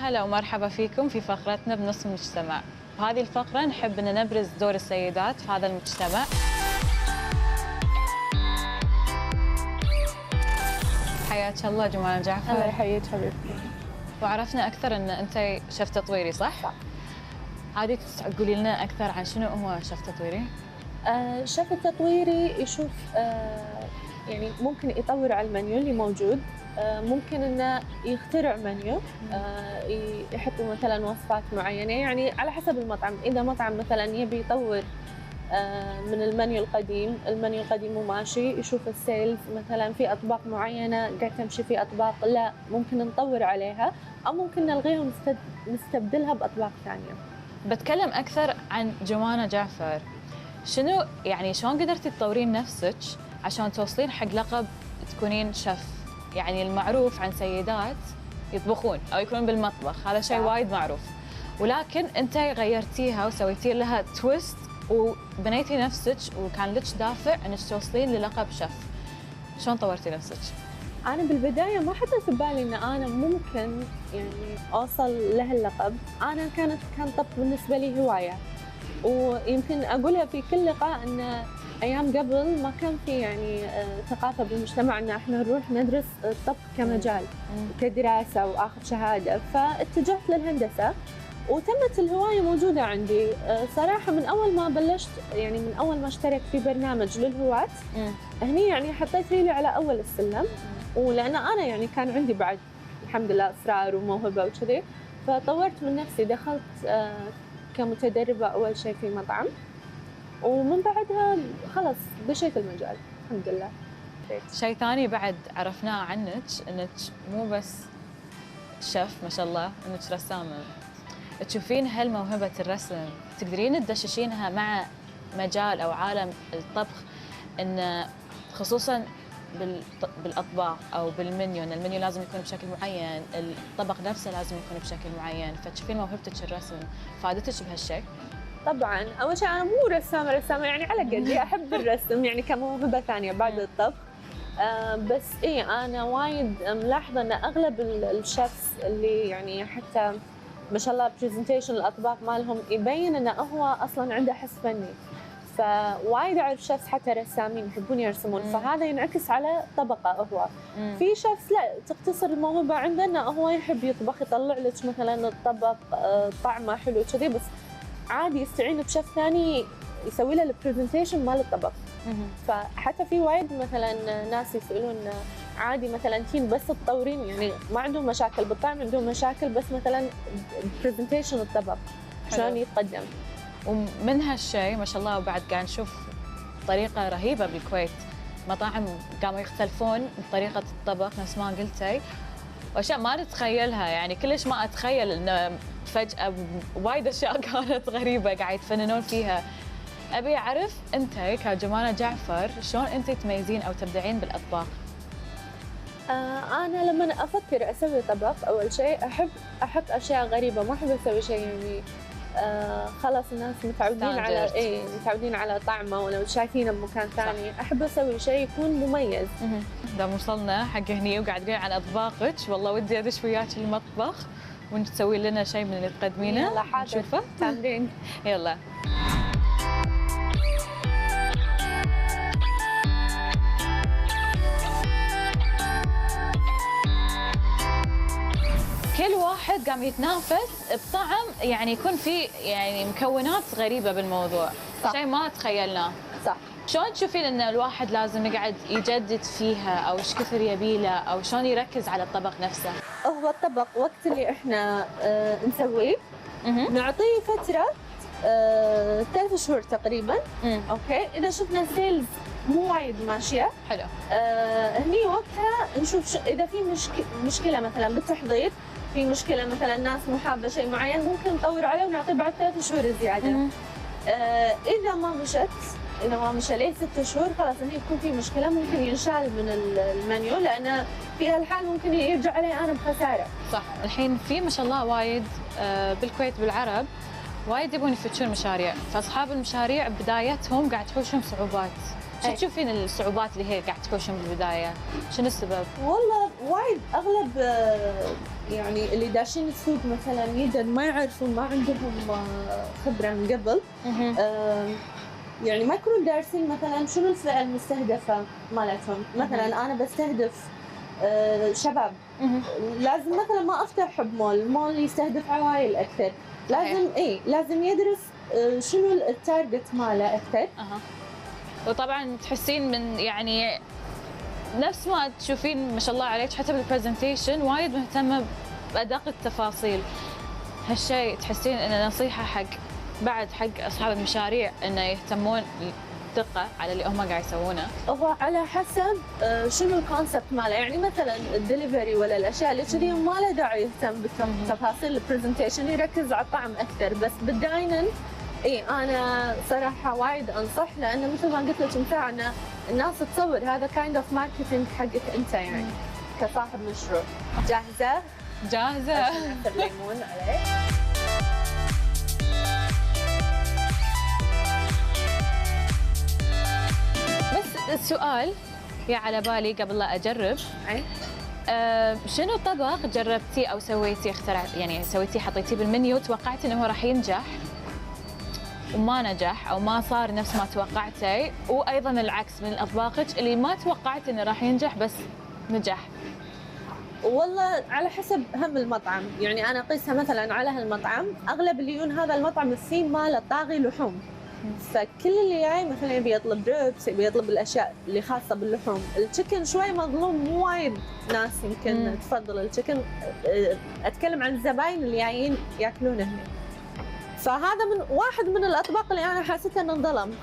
هلا ومرحبا فيكم في فقرتنا بنص المجتمع. بهذه الفقرة نحب أن نبرز دور السيدات في هذا المجتمع. حياك الله جمانة جعفر. الله يحييك حبيبتي. وعرفنا أكثر أن أنت شيف تطويري صح؟ صح. عادي تقولي لنا أكثر عن شنو هو شيف تطويري؟ الشيف التطويري يشوف يعني ممكن يطور على المنيو اللي موجود، ممكن انه يخترع منيو، يحط مثلا وصفات معينه، يعني على حسب المطعم. اذا مطعم مثلا يبي يطور من المنيو القديم وماشي، يشوف السيلز مثلا في اطباق معينه قاعد تمشي، في اطباق لا ممكن نطور عليها او ممكن نلغيها ونستبدلها باطباق ثانيه. بتكلم اكثر عن جمانة جعفر. شنو يعني شلون قدرتي تطورين نفسك عشان توصلين حق لقب تكونين شيف؟ يعني المعروف عن سيدات يطبخون او يكونون بالمطبخ، هذا شيء وايد معروف، ولكن انت غيرتيها وسويتي لها تويست وبنيتي نفسك وكان لك دافع انك توصلين للقب شيف. شلون طورتي نفسك؟ أنا بالبداية ما حتى في بالي إن أنا ممكن يعني أوصل لهاللقب. أنا كان طبخ بالنسبة لي هواية، ويمكن أقولها في كل لقاء إن أيام قبل ما كان في يعني ثقافة بالمجتمع إن إحنا نروح ندرس الطبخ كمجال كدراسة وآخذ شهادة، فاتجهت للهندسة وتمت الهواية موجودة عندي. صراحة من أول ما بلشت، يعني من أول ما اشتركت في برنامج للهواة، هني يعني حطيت ريلي على أول السلم، ولأن أنا يعني كان عندي بعد الحمد لله إصرار وموهبة وكذي، فطورت من نفسي. دخلت كمتدربة أول شيء في مطعم، ومن بعدها خلص دشيت المجال الحمد لله. شيء ثاني بعد عرفناه عنك انك مو بس شيف ما شاء الله، انك رسامة. تشوفين هالموهبة الرسم تقدرين تدششينها مع مجال او عالم الطبخ، ان خصوصا بالاطباق او بالمنيو، ان المنيو لازم يكون بشكل معين، الطبق نفسه لازم يكون بشكل معين، فتشوفين موهبتك الرسم فادتك بهالشيء؟ طبعا اول شيء انا مو رسامه يعني على قدي، احب الرسم يعني كموهبه ثانيه بعد الطبخ. بس انا وايد ملاحظه ان اغلب الشيفs اللي يعني حتى ما شاء الله برزنتيشن الاطباق مالهم يبين انه هو اصلا عنده حس فني. فوايد اعرف شيفs حتى رسامين يحبون يرسمون، فهذا ينعكس على طبقه هو. في شيفs لا تقتصر الموهبه عنده انه هو يحب يطبخ، يطلع لك مثلا الطبق طعمه حلو كذي، بس عادي يستعين بشيف ثاني يسوي له البرزنتيشن مال الطبق. فحتى في وايد مثلا ناس يسالون عادي مثلا تين بس تطورين، يعني ما عندهم مشاكل بالطعم، عندهم مشاكل بس مثلا برزنتيشن الطبق شلون يتقدم. ومن هالشيء ما شاء الله وبعد قاعد نشوف طريقة رهيبة بالكويت، مطاعم قاموا يختلفون بطريقة الطبخ نفس ما قلتي، واشياء ما نتخيلها، يعني كلش ما اتخيل انه فجأة وايد اشياء كانت غريبة قاعد يتفننون فيها. ابي اعرف انت كجمانة جعفر شلون انت تميزين او تبدعين بالاطباق؟ انا لما افكر اسوي طبق اول شيء احب احط اشياء غريبة، ما احب اسوي شيء يعني خلاص الناس متعودين على طعمه ولو شايفينه بمكان ثاني. احب اسوي شيء يكون مميز. دام وصلنا حق هني وقاعد تقولين عن اطباقك، والله ودي ادش وياك المطبخ وانت تسوي لنا شيء من اللي تقدمينه. يلا حاضر نشوفه تمرين. يلا. كل واحد قام يتنافس بطعم، يعني يكون في يعني مكونات غريبة بالموضوع، شيء ما تخيلناه. صح. شلون تشوفين ان الواحد لازم يقعد يجدد فيها، او ايش كثر يبيله، او شلون يركز على الطبق نفسه؟ هو الطبق وقت اللي احنا نسويه نعطيه فترة 3 شهور تقريبا. اوكي، اذا شفنا سيلز مو وايد ماشيه حلو، هني وقتها نشوف اذا في مشكله مثلا بالتحضير، في مشكله مثلا الناس مو حابه شيء معين، ممكن نطور عليه ونعطيه بعد 3 شهور زياده. اذا ما مشى ليه 6 شهور خلاص هني يكون في مشكله، ممكن ينشال من المنيو، لان في هالحال ممكن يرجع علي انا بخساره. صح. الحين في ما شاء الله وايد بالكويت بالعرب وايد يبون يفتشون مشاريع، فاصحاب المشاريع بدايتهم قاعد تحوشهم صعوبات. شو تشوفين الصعوبات اللي هي قاعد تحوشهم بالبدايه؟ شنو السبب؟ والله وايد اغلب يعني اللي داشين السوق مثلا يمكن ما يعرفون، ما عندهم خبره من قبل. يعني ما يكونوا دارسين مثلا شنو الفئه المستهدفه مالتهم. مثلا انا بستهدف شباب، لازم مثلا ما افتح مول يستهدف عوائل اكثر. لازم لازم يدرس شنو التارجت ماله اكثر. وطبعا تحسين من يعني نفس ما تشوفين ما شاء الله عليك حتى بالبرزنتيشن وايد مهتمه بادق التفاصيل. هالشيء تحسين انه نصيحه حق اصحاب المشاريع انه يهتمون دقة على اللي هم قاعد يسوونه؟ هو على حسب شنو الكونسبت ماله. يعني مثلا الدليفري ولا الاشياء اللي كذي ما له داعي يهتم بتفاصيل البرزنتيشن، يركز على الطعم اكثر. بس بالدايننج انا صراحه وايد انصح، لانه مثل ما قلت لك امتى ان الناس تصور هذا كايند اوف ماركتينج حقك انت يعني كصاحب مشروع. جاهزه؟ جاهزه. نحط الليمون عليه. بس السؤال يا على بالي قبل لا اجرب، شنو طبق جربتيه او سويتيه يعني سويتيه حطيتيه بالمنيو توقعتي انه هو راح ينجح وما نجح او ما صار نفس ما توقعتي، وايضا العكس من اطباقك اللي ما توقعت انه راح ينجح بس نجح؟ والله على حسب هم المطعم. يعني انا اقيسها مثلا على هالمطعم، اغلب اللي يجون هذا المطعم الثيم ماله طاغي لحوم، فكل اللي جاي مثلا يبي يطلب ريبس، يبي يطلب الاشياء اللي خاصه باللحوم. التشيكن شوي مظلوم، مو وايد ناس يمكن تفضل التشيكن. اتكلم عن الزباين اللي جايين ياكلونه هنا. فهذا واحد من الاطباق اللي انا حسيت انه انظلم.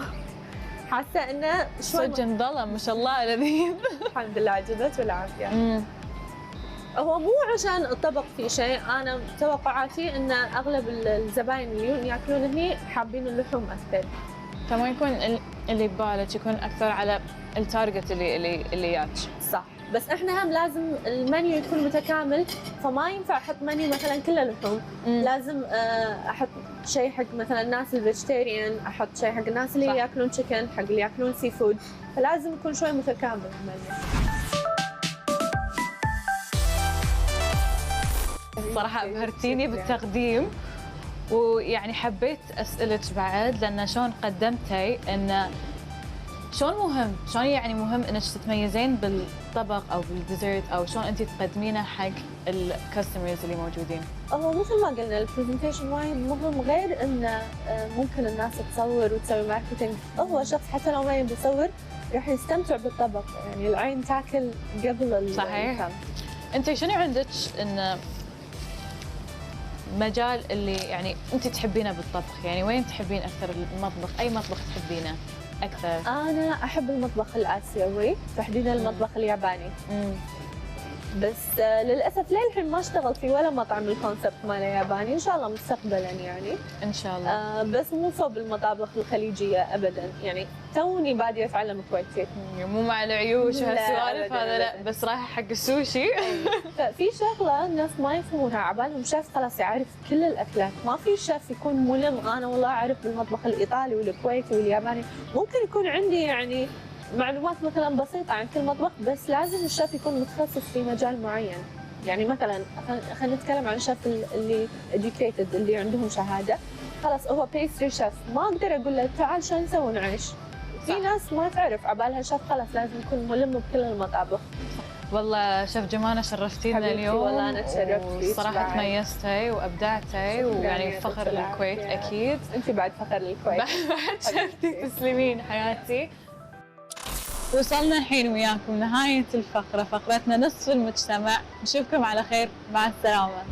حاسه انه شوي صدق انظلم. ما شاء الله لذيذ. الحمد لله عجبت والعافيه. هو مو عشان الطبق فيه شيء، انا توقعاتي ان اغلب الزباين اللي ياكلون هني حابين اللحوم اكثر. فما يكون اللي ببالك يكون اكثر على التارجت اللي ياك. صح، بس احنا هم لازم المنيو يكون متكامل، فما ينفع احط منيو مثلا كله لحوم. لازم احط شيء حق مثلا الناس الفيجيتيريان، احط شيء حق الناس اللي ياكلون تشيكن، حق اللي ياكلون سي فود، فلازم يكون شوي متكامل المنيو. صراحة أبهرتيني بالتقديم، ويعني حبيت أسألك بعد لأن شلون قدمتي إنه شلون يعني مهم إنك تتميزين بالطبق أو بالديزرت، أو شلون أنت تقدمينه حق الكاستمرز اللي موجودين. هو مثل ما قلنا البرزنتيشن وايد مهم، غير إنه ممكن الناس تصور وتسوي ماركتينج. هو شخص حتى لو ما يبي يصور راح يستمتع بالطبق، يعني العين تاكل قبل صحيح. أنت شنو عندك إن مجال اللي يعني انت تحبينه بالطبخ؟ يعني وين تحبين اكثر المطبخ؟ اي مطبخ تحبينه اكثر؟ انا احب المطبخ الاسيوي، تحديدا المطبخ الياباني. بس للاسف للحين ما اشتغلت في ولا مطعم الكونسبت ماله ياباني. ان شاء الله مستقبلا يعني ان شاء الله. بس مو صوب المطابخ الخليجيه ابدا، يعني توني باديه اتعلم كويتي. مو مع العيوش وهالسوالف هذا، لا بس رايحه حق السوشي. ففي شغله الناس ما يفهمونها، عبالهم شيف خلاص يعرف كل الاكلات. ما في شيف يكون ملم. انا والله اعرف بالمطبخ الايطالي والكويتي والياباني، ممكن يكون عندي يعني معلومات مثلا بسيطه عن كل مطبخ، بس لازم الشيف يكون متخصص في مجال معين. يعني مثلا خلينا نتكلم عن الشيف اللي educated، اللي عندهم شهاده، خلاص هو بيستري شيف، ما اقدر اقول له تعال شلون نسوي نعيش. في ناس ما تعرف، عبالها شيف خلاص لازم يكون ملم بكل المطابخ. والله شيف جمانة شرفتينا اليوم. والله انا تشرفت فيك، صراحه تميزتي وابدعتي، ويعني فخر للكويت اكيد. انت بعد فخر للكويت. بعد شفتي، تسلمين حياتي. وصلنا الحين وياكم نهاية الفقرة، فقرتنا نصف المجتمع. نشوفكم على خير، مع السلامة.